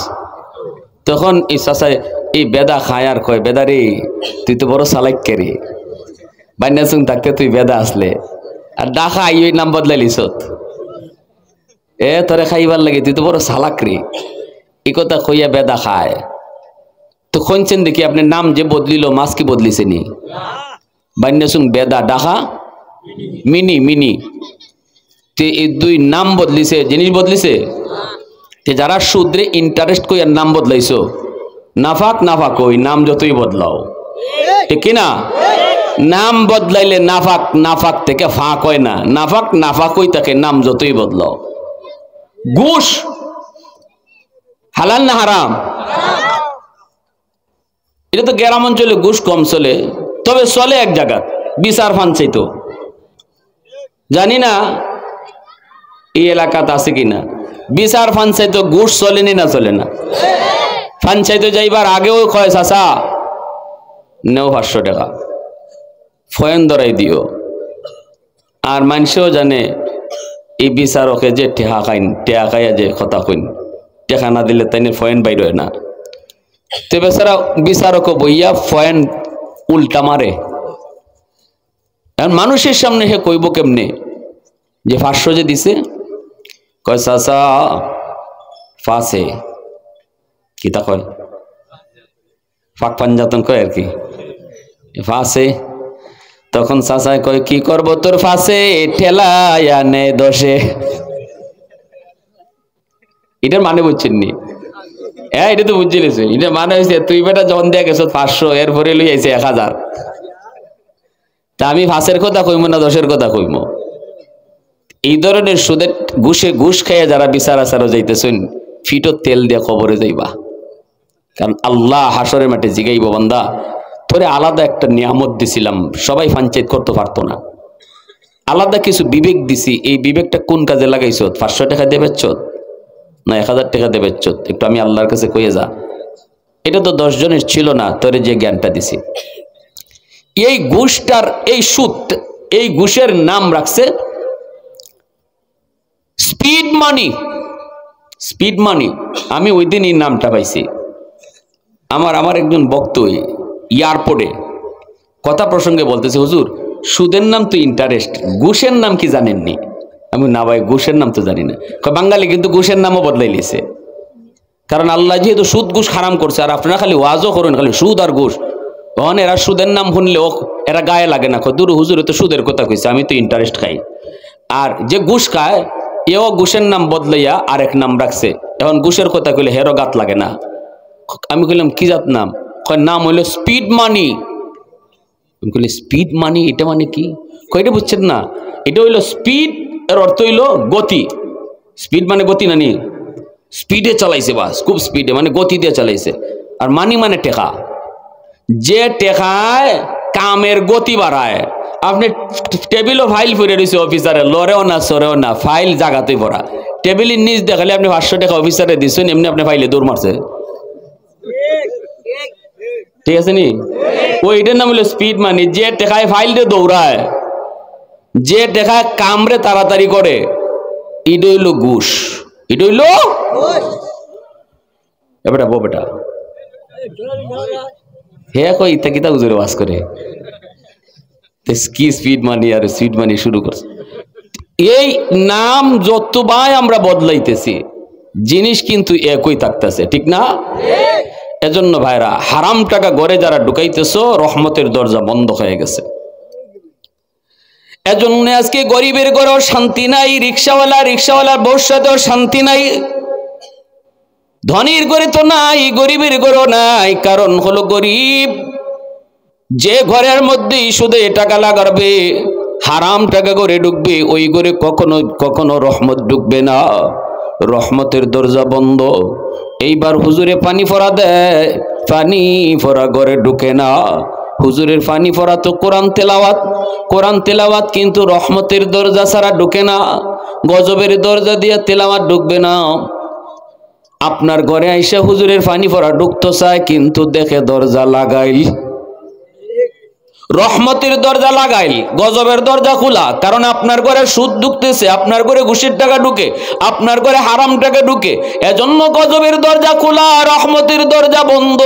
তখন এই চাচায় এই বেদা খায় আর কয়, বেদা রে তুই তো বড় চালাক রে, বান্যাসুং থাকতে তুই বেদা আসলে, আর ডাকা আই ওই নাম বদলাইলিস। তোরে খাইবার লাগে, তুই তো বড় চালাক রে। এই কথা কইয়া বেদা খায়। তো শুনছেন দেখি আপনার নাম যে বদলিল, মাছ কি বদলিছে নি? বান্যাসুং বেদা, ডাকা মিনি মিনি। তে এই দুই নাম বদলিছে, জিনিস বদলিছে। তে যারা সুদরে ইন্টারেস্ট কই আর নাম বদলাইছো, নাফাক নাফাক ওই নাম যতই বদলাও, ঠিক কিনা? নাম বদলাইলে নাফাক নাফাক থেকে ফাঁক হয় না, নাফাক নাফাক হই তাকে নাম যতই বদলাও। ঘুষ হালাল না হারাম? এটা তো গ্রাম অঞ্চলে ঘুষ কম চলে, তবে চলে এক জায়গা, বিচার ফানছে তো জানি না এই এলাকাতে আছে কিনা। বিচার ফানছে তো ঘুষ চলেনি না চলে না? ফানচাইতে যাইবার আগেও কয় চাচা নেও 500 টাকা, ফয়েন ধরাই দিও। আর মানুষও জানে এই বিচারকে যে টেহা খাইন, টেহা খাইয়া যে কথা কইন, টেকা না দিলে তাই ফয়েন বাইর হয় না। তো বেচারা বিচারক বইয়া ফয়েন উল্টা মারে। এখন মানুষের সামনে হে কইব কেমনে যে 500 যে দিছে? কয় চাচা ফাঁসে কিতা কয়, ফাঁক পাঞ্জাতন কয় আর কি, ফাঁসে। তখন চাচায় কয় কি করব তোর ফাঁসে, ঠেলায়া নে দশে। এটার মানে বুঝছেন নি? হ্যাঁ এটা তো বুঝছি নিছে। এটা মানে হয়েছে তুই বেটা যখন দিয়ে গেছ 500, এরপরে লই আইছে 1000। তা আমি ফাঁসের কথা কইমো না দশের কথা কইমো? এই ধরনের সুদের ঘুষ খাইয়া যারা বিচার আচারও যাইতেছেন, ফিটো তেল দিয়ে কবরে যাইবা। কারণ আল্লাহ হাসরের মাঠে জিগাইব, বান্দা তোরে আলাদা একটা নিয়ামত দিছিলাম, সবাই পঞ্চায়েত করতে পারতো না, আলাদা কিছু বিবেক দিছি, এই বিবেকটা কোন কাজে লাগাইছ? 500 টাকা দেবে না 1000 টাকা দেবে? একটু আমি আল্লাহর কাছে কইয়ে যা। এটা তো 10 জনের ছিল না, তোরে যে জ্ঞানটা দিছি। এই ঘুষটার এই সুদ, এই ঘুষের নাম রাখছে স্পিড মানি। স্পিড মানি। আমি ওই দিন এই নামটা পাইছি। আমার একজন বক্ত এয়ারপোর্টে কথা প্রসঙ্গে বলতেছে, হুজুর সুদের নাম তো ইন্টারেস্ট, ঘুষের নাম কি জানেননি? আমি না ভাই, ঘুষের নাম তো জানি না। বাঙালি কিন্তু ঘুষের নামও বদলাই লিছে, কারণ আল্লাহ যেহেতু সুদ ঘুষ হারাম করছে, আর আপনারা খালি ওয়াজও করুন খালি সুদ আর ঘুষ, তখন এরা সুদের নাম শুনলেও এরা গায়ে লাগে না, দূর হুজুর তো সুদের কথা কইছে, আমি তো ইন্টারেস্ট খাই। আর যে ঘুষ খায় এও ঘুষের নাম বদলাইয়া আরেক নাম রাখছে, এখন ঘুষের কথা কইলে হেরো গাত লাগে না। আমি কইলাম কি জাত নাম? নাম হইলো স্পিড মানি। আমি কইলি স্পিড মানি, এটা মানে কি? এটা বুঝছেন না, এটা হইলো স্পিড এর অর্থ হইলো গতি। স্পিড মানে গতি, নানি স্পিডে চালাইছে, বাস খুব স্পিডে মানে গতি দিয়ে চালাইছে। আর মানি মানে টেকা, যে টেকায় কামের গতি বাড়ায়। আপনি টেবিলও ফাইল ফিরে দিয়েছে অফিসারে, লড়েও না সরেও না, ফাইল জাগাতেই ভরা। টেবিলের নিচ দেখালে আপনি 500 টাকা অফিসারে দিচ্ছেন, এমনি আপনি ফাইলে দৌড় মারছে, ঠিক আছে নি? ওইটার নাম হলো স্পিড মানি। যে টেকায় ফাইলটা দৌড়ায়, যে টেকায় কামরে তাড়াতাড়ি করে, এটা হইলো ঘুষ। এটা হইলো বেটা বো বেটা হে কই ইতা কিতা হুজুরে ওয়াজ করে কি স্পিড মানি আর স্পিড মানি শুরু করছে। এই নাম যতবার আমরা বদলাইতেছি, জিনিস কিন্তু একই থাকতেছে, ঠিক না? এজন্য ভাইরা, হারাম টাকা ঘরে যারা ঢুকাইতেছো, রহমতের দরজা বন্ধ হয়ে গেছে। এজন্য আজকে গরিবের ঘরেও শান্তি নাই, রিক্সাওয়ালার বউর সাথেও শান্তি নাই, ধনীর ঘরে তো নাই, গরিবের ঘরেও নাই। কারণ হলো গরিব যে ঘরের মধ্যেই শুধু টাকা লাগাবে, হারাম টাকা করে ঢুকবে, ওই ঘরে কখনো কখনো রহমত ঢুকবে না, রহমতের দরজা বন্ধ। এইবার হুজুরে পানি ফোড়া দেয়, পানি ফোড়া ঘরে ঢুকে না। হুজুরের পানি ফোড়া তো কোরআন তেলাওয়াত কিন্তু রহমতের দরজা ছাড়া ঢুকে না, গজবের দরজা দিয়ে তেলাওয়াত ঢুকবে না। আপনার ঘরে আইসা হুজুরের পানি ফোড়া ঢুকতে চায়, কিন্তু দেখে দরজা লাগাইল, রহমতের দরজা লাগাইল, গজবের দরজা খোলা। কারণ আপনার ঘরে সুদ ঢুকতেছে, আপনার ঘরে ঘুষের টাকা ঢুকে, আপনার ঘরে হারাম টাকা ঢুকে, এজন্য গজবের দরজা খোলা, রহমতের দরজা বন্ধ।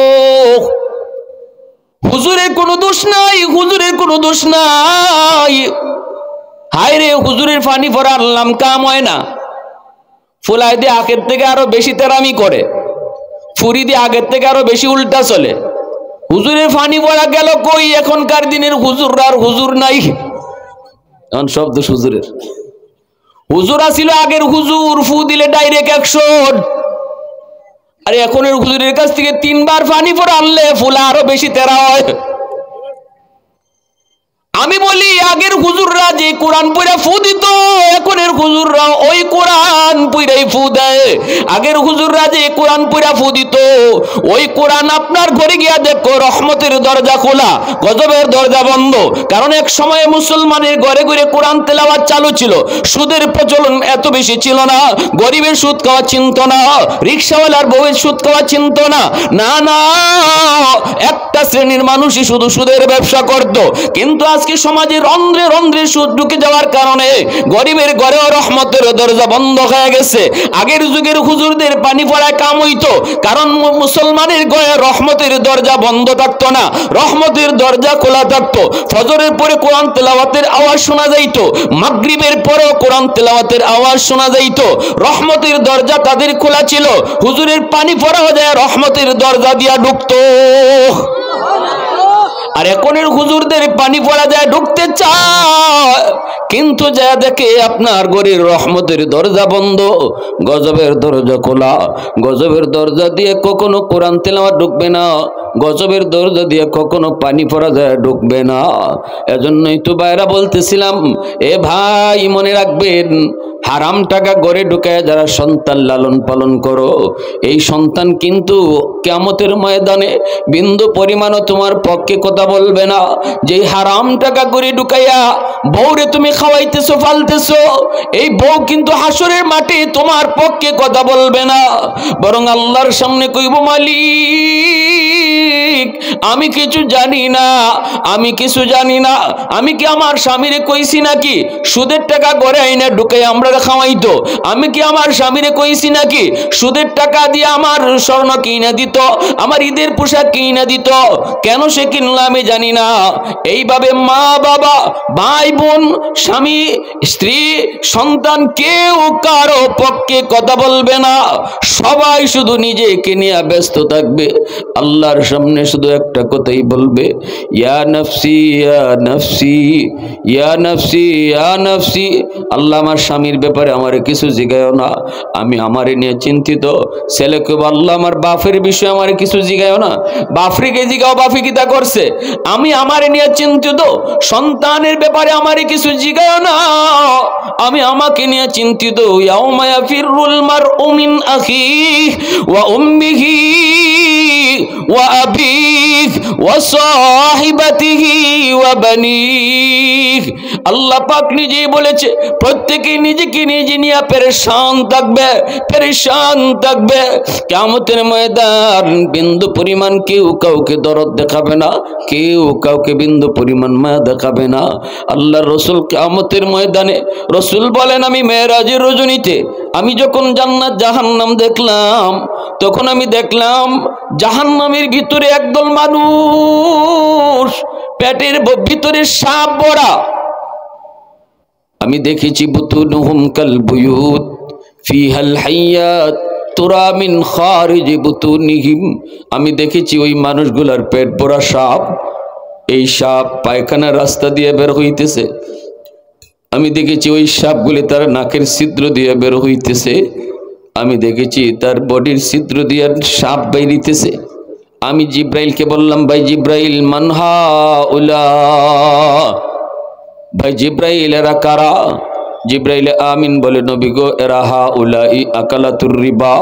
হুজুরের কোনো দোষ নাই, হুজুরের কোনো দোষ নাই। হায় রে, হুজুরের পানি ফোড়া আনলাম, কাম হয় না, ফুলাই দিয়ে আগের থেকে আরো বেশি তেরামি করে, ফুরি দিয়ে আগের থেকে আরো বেশি উল্টা চলে। হুজুরের পানি পড়া গেল কই? এখনকার দিনের হুজুর আর হুজুর নাই, এখন সব দোষ হুজুরের। হুজুর আসিল আগের হুজুর, ফু দিলে ডাইরেক্ট 100। আর এখনের হুজুরের কাছ থেকে 3 বার পানি পড়া আনলে ফুলা আরো বেশি তেরা হয়। আমি বলি আগের হুজুররা যে কোরআন পড়া ফু দিত, এখনের হুজুররা ওই কোরআন পড়াই ফু দেয়। আগের হুজুররা যে কোরআন পড়া ফু দিত, ওই কোরআন আপনার ঘরে গিয়া দেখো রহমতের দরজা খোলা, গজবের দরজা বন্ধ। কারণ এক সময়ে মুসলমানের ঘরে ঘরে কোরআন তেলাওয়াত চালু ছিল, সুদের প্রচলন এত বেশি ছিল না, গরিবের সুদ খাওয়া চিনত না, রিক্সাওয়ালার বউয়ের সুদ খাওয়া চিনত না, না না, একটা শ্রেণীর মানুষই শুধু সুদের ব্যবসা করত। কিন্তু আজকে সমাজে রন্ধ্রে রন্ধ্রে সুদ ঢুকে যাওয়ার কারণে গরিবের ঘরেও রহমতের দরজা বন্ধ হয়ে গেছে। আগের যুগের হুজুরদের পানি পড়ায় কাম হইতো, কারণ মুসলমানের ঘরে রহমতের দরজা বন্ধ থাকতো না, রহমতের দরজা খোলা থাকতো। ফজরের পরে কোরআন তেলাওয়াতের আওয়াজ শোনা যাইতো, মাগরিবের পরেও কোরআন তেলাওয়াতের আওয়াজ শোনা যাইতো, রহমতের দরজা তাদের খোলা ছিল। হুজুরের পানি পড়া হয়ে যায়, রহমতের দরজা দিয়া ঢুকতো। আর এখনের হুজুরদের পানি পড়া যায়, ঢুকতে চায়, কিন্তু যা দেখে আপনার ঘরের রহমতের দরজা বন্ধ, গজবের দরজা খোলা। গজবের দরজা দিয়ে কখনো কোরআন তেলাওয়াত ঢুকবে না, গজবের দরজা দিয়ে কখনো পানি পড়া যায় ঢুকবে না। এজন্যই তো ভাইরা বলতেছিলাম, এ ভাই মনে রাখবেন, হারাম টাকা গড়ে ঢুকায় যারা সন্তান লালন পালন করো, এই সন্তান কিন্তু কিয়ামতের ময়দানে বিন্দু পরিমাণও তোমার পক্ষে কথা বলবে না। যেই হারাম টাকা গড়ে ঢুকাইয়া বউরে তুমি খাওয়াইতেছো ফালতেছো, এই বউ কিন্তু হাসরের মাঠে তোমার পক্ষে কথা বলবে না, বরং আল্লাহর সামনে কইব, মালিক আমি কিছু জানি না, আমি কিছু জানি না, আমি কি আমার স্বামীরে কইছি নাকি সুদের টাকা গড়ে আইনা ঢুকাই আমরা খাওয়াইতো? আমি কি আমার স্বামীরে কইছি নাকি সুদের টাকা দিয়ে আমার স্বর্ণ কিনা দিত, আমার ঈদের পোশাক কিনা দিত? কেন সে কিনলো আমি জানি না। এইভাবে মা বাবা ভাই বোন স্বামী স্ত্রী সন্তান কেউ কারো পক্ষে কথা বলবে না, সবাই শুধু নিজেকে নিয়ে ব্যস্ত থাকবে। আল্লাহর সামনে শুধু একটা কথাই বলবে, ইয়া নফসি ইয়া নফসি ইয়া নফসি ইয়া নফসি। আল্লাহ আমার স্বামীর ব্যাপারে আমারে কিছু জিগায়ও না, আমি আমারে নিয়ে চিন্তিত। ছেলেকে আল্লাহ আমার বাপের বিষয়ে আমারে কিছু জিগায়ও না, বাপরিকে জিগাও বাপি কিতা করছে, আমি আমারে নিয়ে চিন্তিত। সন্তানের ব্যাপারে আমারে কিছু জিগায়ও না, আমি আমাকে নিয়ে চিন্তিত। ইয়াউমা ইয়াফিরুল মারউ মিন আখিহি ওয়া উম্মিহি ওয়া আবিহি ওয়া সাহিবাতিহি ওয়া বানিহি। আল্লাহ পাক নিজেই বলেছে, প্রত্যেকে নিজেকে নিজে নিয়ে পেরেশান থাকবে, পেরেশান থাকবে। কিয়ামতের ময়দান বিন্দু পরিমাণ কেউ কাউকে দরদ দেখাবে না, কেউ কাউকে বিন্দু পরিমাণ মায়া দেখাবে না। আল্লাহর রাসূল কিয়ামতের ময়দানে রাসূল বলেন, আমি মেরাজের রজনীতে আমি যখন জান্নাত জাহান্নাম দেখলাম, তখন আমি দেখলাম জাহান্নামের ভিতরে একদল মানুষ পেটের ভিতরে সাপ ভরা। আমি দেখেছি বুতুনুহুম কাল বুয়ুত ফিহাল হাইয়াত তুরা মিন খারিজ বুতুনিহিম। আমি দেখেছি ওই মানুষগুলার পেট ভরা সাপ, এই সাপ পায়খানার রাস্তা দিয়ে বের হইতেছে। আমি দেখেছি ওই সাপগুলি তার নাকের ছিদ্র দিয়ে বের হইতেছে। আমি দেখেছি তার বডির ছিদ্র দিয়ে সাপ বেরিতেছে। আমি জিব্রাইলকে বললাম, ভাই জিব্রাইল মান হাউলা, ভাই জিব্রাইল এরা কারা? জিব্রাইল আমিন বলে, নবী গো এরা হাউলাই আকালাতুর রিবা,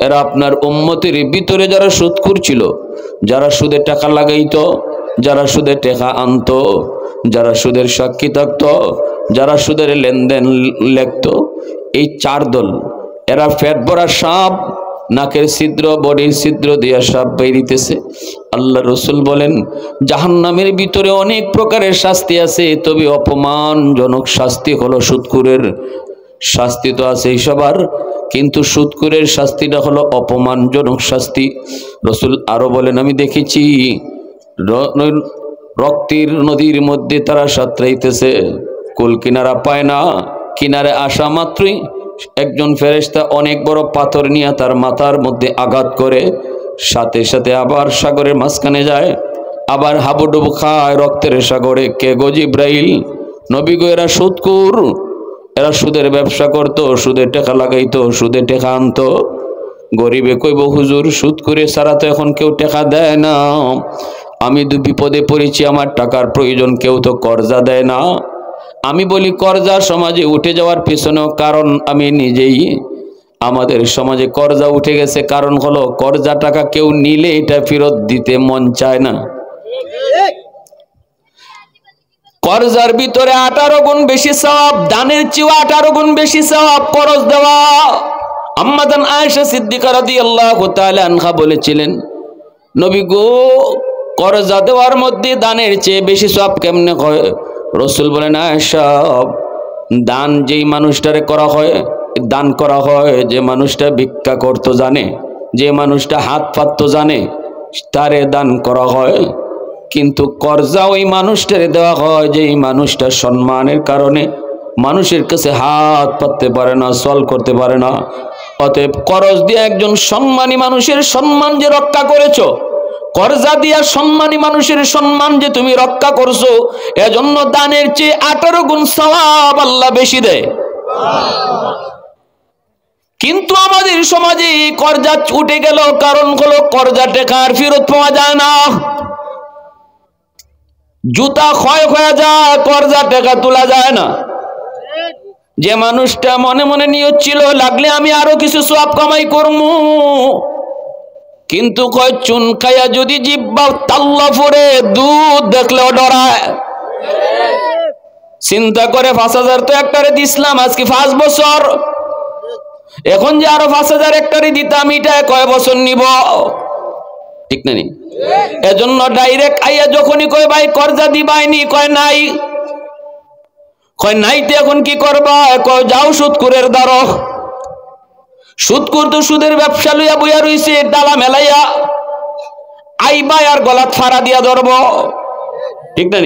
এরা আপনার উম্মতের ভিতরে যারা সুদখোর ছিল, যারা সুদে টাকা লাগাইতো, যারা সুদে টাকা আনতো, যারা সুদের সাক্ষী থাকতো, যারা সুদের লেনদেন লেখতো, এই চার দল। এরা পেট ভরা সাপ, নাকের ছিদ্র বডির ছিদ্র দিয়া সাপ বেরিতেছে। আল্লাহ রসুল বলেন, জাহান্নামের ভিতরে অনেক প্রকারের শাস্তি আছে, তবে অপমানজনক শাস্তি হলো সুদখোরের শাস্তি। তো আছে সবার, কিন্তু সুদখোরের শাস্তিটা হলো অপমানজনক শাস্তি। রসুল আরো বলেন, আমি দেখেছি রক্তের নদীর মধ্যে তারা সাঁতরাইতেছে, কুল কিনারা পায় না, কিনারে আসা মাত্রই একজন ফেরেশতা অনেক বড় পাথর নিয়ে তার মাথার মধ্যে আঘাত করে, সাথে সাথে আবার সাগরের মাঝখানে যায়, আবার হাবুডুবু খায় রক্তের সাগরে। কে গো? জিব্রাইল। নবী গো এরা সুদখোর, এরা সুদের ব্যবসা করতো, সুদে টাকা লাগাইতো, সুদে টাকা আনতো। গরিবে কইব, হুজুর সুদ করে ছাড়া তো এখন কেউ টাকা দেয় না, আমি বিপদে পড়েছি, আমার টাকার প্রয়োজন, কেউ তো কর্জা দেয় না। আমি বলি, কর্জা সমাজে উঠে যাওয়ার পিছনেও কারণ আমি নিজেই। আমাদের সমাজে কর্জা উঠে গেছে, কারণ হলো কর্জা টাকা কেউ নিলে এটা ফেরত দিতে মন চায় না। কর্জার ভিতরে 18 গুণ বেশি সওয়াব, দানের চেয়ে 18 গুণ বেশি সওয়াব কর্জ দেওয়া। আম্মা জান আয়েশা সিদ্দিকা রাদিয়াল্লাহু তাআলা আনহা বলেছিলেন, নবী গো কর্জা দেওয়ার মধ্যে দানের চেয়ে বেশি সওয়াব কেমনে হয়? রসুল বলেন, আয়েশা, দান যেই মানুষটারে করা হয়, দান করা হয় যে মানুষটা ভিক্ষা করতে জানে, যে মানুষটা হাত পাততে জানে, তারে দান করা হয়। কিন্তু কর্জা ওই মানুষটারে দেওয়া হয় যেই মানুষটা সম্মানের কারণে মানুষের কাছে হাত পাততে পারে না, চল করতে পারে না। অতএব কর্জ দিয়ে একজন সম্মানী মানুষের সম্মান যে রক্ষা করেছো, কর্জা দিয়া সম্মানী মানুষের সম্মান যে তুমি রক্ষা করছো, এজন্য দানের চেয়ে 18 গুণ সওয়াব আল্লাহ বেশি দেয়। কিন্তু আমাদের সমাজে কর্জা উঠে গেল, কারণ হলো কর্জা টাকা আর ফেরত পাওয়া যায় না। জুতা ক্ষয় হয়ে যায়, কর্জা টাকা তোলা যায় না। যে মানুষটা মনে মনে নিয়ত ছিল লাগলে আমি আরো কিছু সওয়াব কামাই করবো, কিন্তু কয় চুন খাইয়া যদি জিব্বা তাল্লা পড়ে দুধ দেখলেও ডরায়। চিন্তা করে 5,000 তো একটারে দিছিলাম আজকে 5 বছর, এখন যে আরো 5,000 একটারে দিতাম, এটা কয় বছর নিব? ঠিক না? এজন্য ডাইরেক্ট আইয়া যখনই কয় ভাই কর্জা দিবাইনি, কয় নাই। কয় নাই তো এখন কি করবা? কয় যাও সুদকুরের দ্বারা। সুদকুর তো সুদের ব্যবসা লইয়া বইয়া রইছে, ডালা মেলাইয়া আইবা আর গলাত ফাড়া দিয়া ধরব। ঠিক না?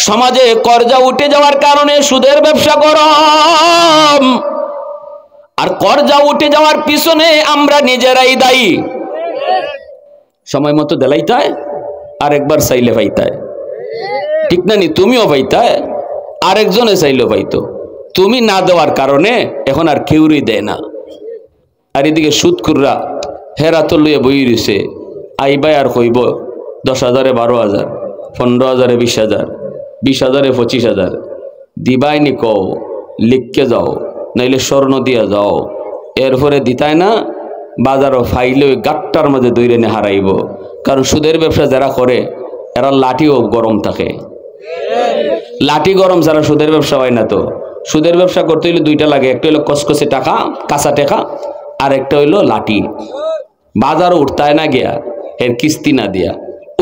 সমাজে কর্জা উঠে যাওয়ার কারণে সুদের ব্যবসা গরম, আর কর্জা উঠে যাওয়ার পিছনে আমরা নিজেরাই দায়ী। সময় মতো দেলাইতায় আরেকবার চাইলে পাইতায়। ঠিক না? তুমিও পাইতায়, আরেকজনে চাইলেও পাইতো। তুমি না দেওয়ার কারণে এখন আর কেউই দেয় না। আর এদিকে সুদকুররা হেরা তো লইয়া বই রইছে, আইবাই আর কইব 10,000-এ 12,000, 15,000-এ 20,000, 20,000-এ 25,000 দিবাইনি। কও লিখকে যাও, নাইলে স্বর্ণ দিয়া যাও। এরপরে দিতায় না, বাজারও ফাইলে ওই গাট্টার মাঝে দৈরে নে হারাইব। কারণ সুদের ব্যবসা যারা করে এরা লাঠিও গরম থাকে। লাঠি গরম ছাড়া সুদের ব্যবসা হয় না। তো সুদের ব্যবসা করতে হইলে দুইটা লাগে, একটা হইলো কসকসে টাকা, কাঁচা টাকা, আর একটা হইলো লাঠি। বাজারও উঠতায় না গিয়া এর কিস্তি না দিয়া,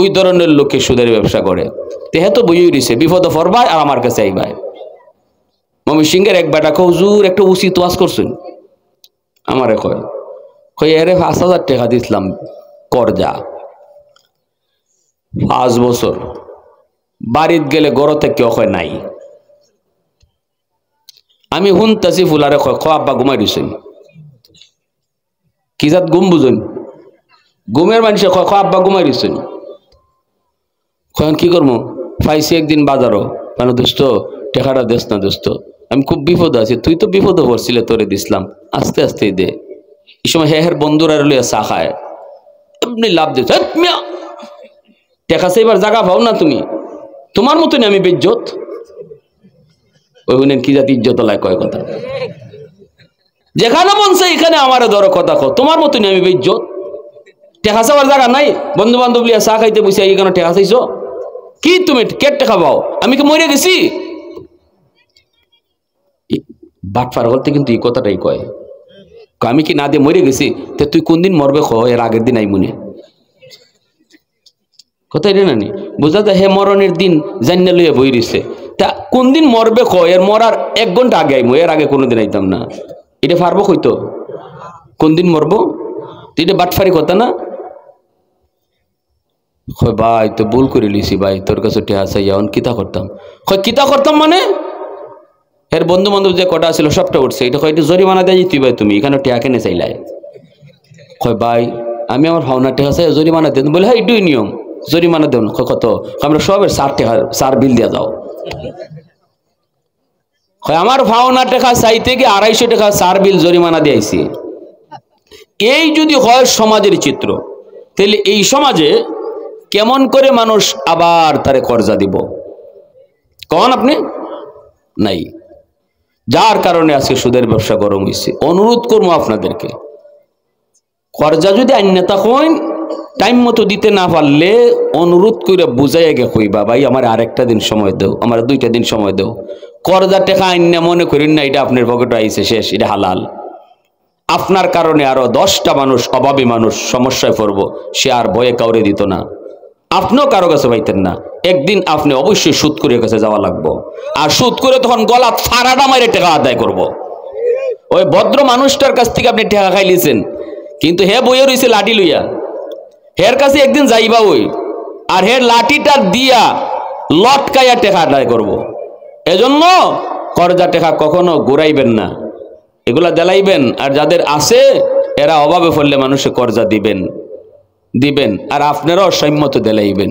ওই ধরনের লোকে সুদের ব্যবসা করে। তেহে তো বইই দিছে বিপদ ফরবায় আর আমার কাছে আইবায়। মমি সিংহের এক বেটা হুজুর একটা উচিত ওয়াজ করছেন, আমারে কয় এরে 5,000 টাকা দিছিলাম কর্জা, 5 বছর। বাড়িত গেলে গড় থেকে কয় নাই। আমি শুনতাছি ফুলারে কয় আব্বা ঘুমাই দিছেন। কি জাত ঘুম বুঝুন? ঘুমের মানুষে কয় আব্বা ঘুমাই দিছেন। কখন কি করবো? পাইছি একদিন বাজারও, কেন দোস্ত টাকাটা দেস না দোস্ত, আমি খুব বিপদ আছি। তুই তো বিপদে পড়ছিলে, তোরে দিছিলাম, আস্তে আস্তে দে। এই সময় হের বন্ধুরা লইয়া চা খায়, এমনি লাভ দিস। টাকা সেইবার জায়গা পাও না তুমি, তোমার মতন আমি বেজ্জত। ওই কি জাতি ইজ্জত লাই কয় কথা, যেখানে মন চাই এখানে আমার ধরো কথা কো, তোমার মতন আমি বেজ্জত। টাকা চাওয়ার জায়গা নাই, বন্ধু বান্ধব লিয়া চা খাইতে বসে এখানে টাকা চাইছো কি? তুমি কে টাকা পাও? আমি কি মরে গেছি? বাটফার বলতে কিন্তু এই কথাটাই কয়, আমি কি না দিয়ে মরে গেছি? তো তুই কোন দিন মরবে খ, এর আগের দিন আই মনে কথা এটা নানি বোঝা যায়। হে মরণের দিন জান্না লইয়া বই রইছে, তা কোন দিন মরবে খ, এর মরার 1 ঘন্টা আগে আইমো, এর আগে কোনোদিন আইতাম না। এটা পারবো কইতো কোন দিন মরবো? এটা বাটফারি কথা না? ভাই তো ভুল করে লিছি ভাই, তোর কাছে টেহা চাইয়া কিতা করতাম। কিতা করতাম মানে এর বন্ধু বান্ধব যে কটা ছিল সবটা উঠছে। এটা এটা জরিমানা দেয় তুই ভাই, তুমি এখানে টেহা কেনে চাইলাই। ভাই আমি আমার ভাওনা টেহা চাই, জরিমানা দেন। বলে হ্যাঁ এটুই নিয়ম, জরিমানা দেন। কত? আমরা সবের 4 বিল দিয়া যাও। আমার ভাওনা টাকা চাইতে গিয়ে 250 টাকা 4 বিল জরিমানা দিয়েছি। এই যদি হয় সমাজের চিত্র, তাহলে এই সমাজে কেমন করে মানুষ আবার তারে কর্জা দিব কন আপনি? নাই। যার কারণে আজকে সুদের ব্যবসা গরম হয়েছে। অনুরোধ করবো আপনাদেরকে, কর্জা যদি আন্যতা হইন টাইম মতো দিতে না পারলে অনুরোধ করে বুঝাইয়া গে কইবা ভাই আমার আরেকটা দিন সময় দাও, আমার 2টা দিন সময় দাও। কর্জা টাকা আইনা মনে করেন না এটা আপনার পকেটে আইছে শেষ, এটা হালাল। আপনার কারণে আরো 10টা মানুষ, অভাবী মানুষ সমস্যায় পড়বো, সে আর ভয়ে কাউরে দিত না, আপনিও কারো কাছে পাইতেন না। একদিন আপনি অবশ্যই সুদ করে কাছে যাওয়া লাগবো, আর সুদ করে তখন গলা ফাড়াটা মারে টাকা আদায় করব। ওই ভদ্র মানুষটার কাছ থেকে আপনি টাকা খাইলিছেন, কিন্তু হে বইয়ে রয়েছে লাঠি লইয়া, হের কাছে একদিন যাইবা ওই, আর হের লাঠিটা দিয়া লটকাইয়া টাকা আদায় করব। এজন্য কর্জা টাকা কখনো ঘুরাইবেন না, এগুলা দেলাইবেন। আর যাদের আছে এরা অভাবে পড়লে মানুষে কর্জা দিবেন, আর আপনারাও সম্মত দেলাইবেন।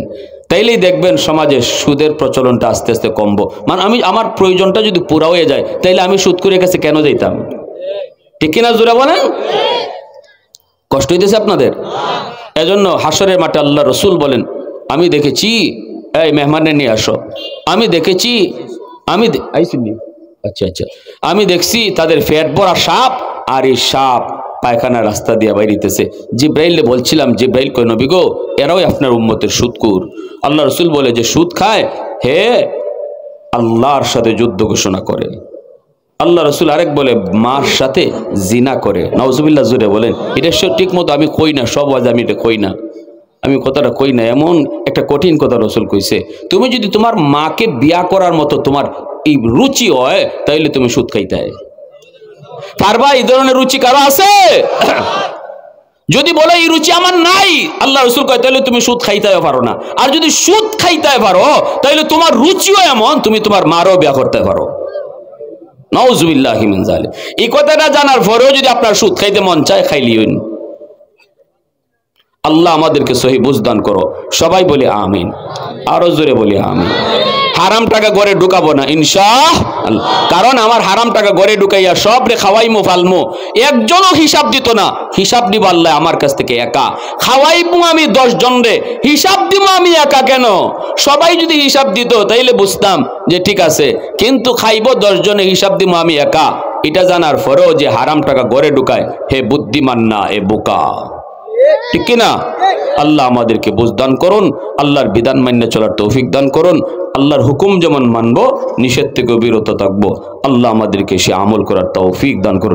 তাইলেই দেখবেন সমাজে সুদের প্রচলনটা আস্তে আস্তে কমবো। মানে আমার প্রয়োজনটা যদি পুরা হয়ে যায়, তাইলে আমি সুদ করে কাছে কেন যাইতাম? ঠিক কিনা জোরে বলেন? কষ্ট হইতেছে আপনাদের? এজন্য হাসরের মাঠে আল্লাহ রসুল বলেন, আমি দেখেছি, এই মেহমানে নিয়ে আসো, আমি দেখেছি, আমি দেখছি তাদের পেট ভরা সাপ, আর এই সাপ পায়খানা রাস্তা দিয়ে বাইরিতেছে। জিব্রাইল বলছিলাম, জিব্রাইল কই নবী গো, এরাও আপনার উম্মতের সুদকুর। আল্লাহ রসুল বলে, যে সুদ খায় হে আল্লাহর সাথে যুদ্ধ ঘোষণা করে। আল্লাহ রসুল আরেক বলে, মার সাথে জিনা করে। নাউজুবিল্লাহ জুড়ে বলেন। এটা ঠিক মতো আমি কই না, সব আজ আমি এটা কই না, আমি কথাটা কই না, এমন একটা কঠিন কথা রসুল কইছে। তুমি যদি তোমার মাকে বিয়া করার মতো তোমার এই রুচি হয়, তাইলে তুমি সুদ খাইতে পারবা? এই ধরনের রুচি কারো আছে? যদি বলে এই রুচি আমার নাই, আল্লাহ রসুল কয়, তাহলে তুমি সুদ খাইতে পারো না। আর যদি সুদ খাইতে পারো, তাহলে তোমার রুচিও এমন, তুমি তোমার মারও বিয়া করতে পারো। নাউজুবিল্লাহি মিন যালিক। এই কথাটা জানার পরেও যদি আপনার সুদ খাইতে মন চায়, খাইলিউন। আল্লাহ আমাদেরকে সহি বুঝদান করো। সবাই বলি আমিন, আরো জোরে বলি আমিন। হারাম টাকা ঘরে ঢুকাবো না ইনশাআল্লাহ, কারণ আমার হারাম টাকা ঘরে ঢুকাইয়া সব রে খাওয়াইমো ফালমো, একজনও হিসাব দিত না। হিসাব দিব আল্লাহ আমার কাছ থেকে একা। খাওয়াইবো আমি 10 জন রে, হিসাব দিব আমি একা। কেন? সবাই যদি হিসাব দিত তাইলে বুঝতাম যে ঠিক আছে, কিন্তু খাইবো 10 জনে, হিসাব দিব আমি একা। এটা জানার পরেও যে হারাম টাকা ঘরে ঢুকায়, হে বুদ্ধিমান না, এ বোকা। ঠিক কিনা? আল্লাহ আমাদেরকে বুঝদান করুন, আল্লাহর বিধান মান্য চলার তৌফিক দান করুন। আল্লাহর হুকুম যেমন মানবো, নিষেধ থেকে বিরত থাকবো। আল্লাহ আমাদেরকে সে আমল করার তৌফিক দান করুন।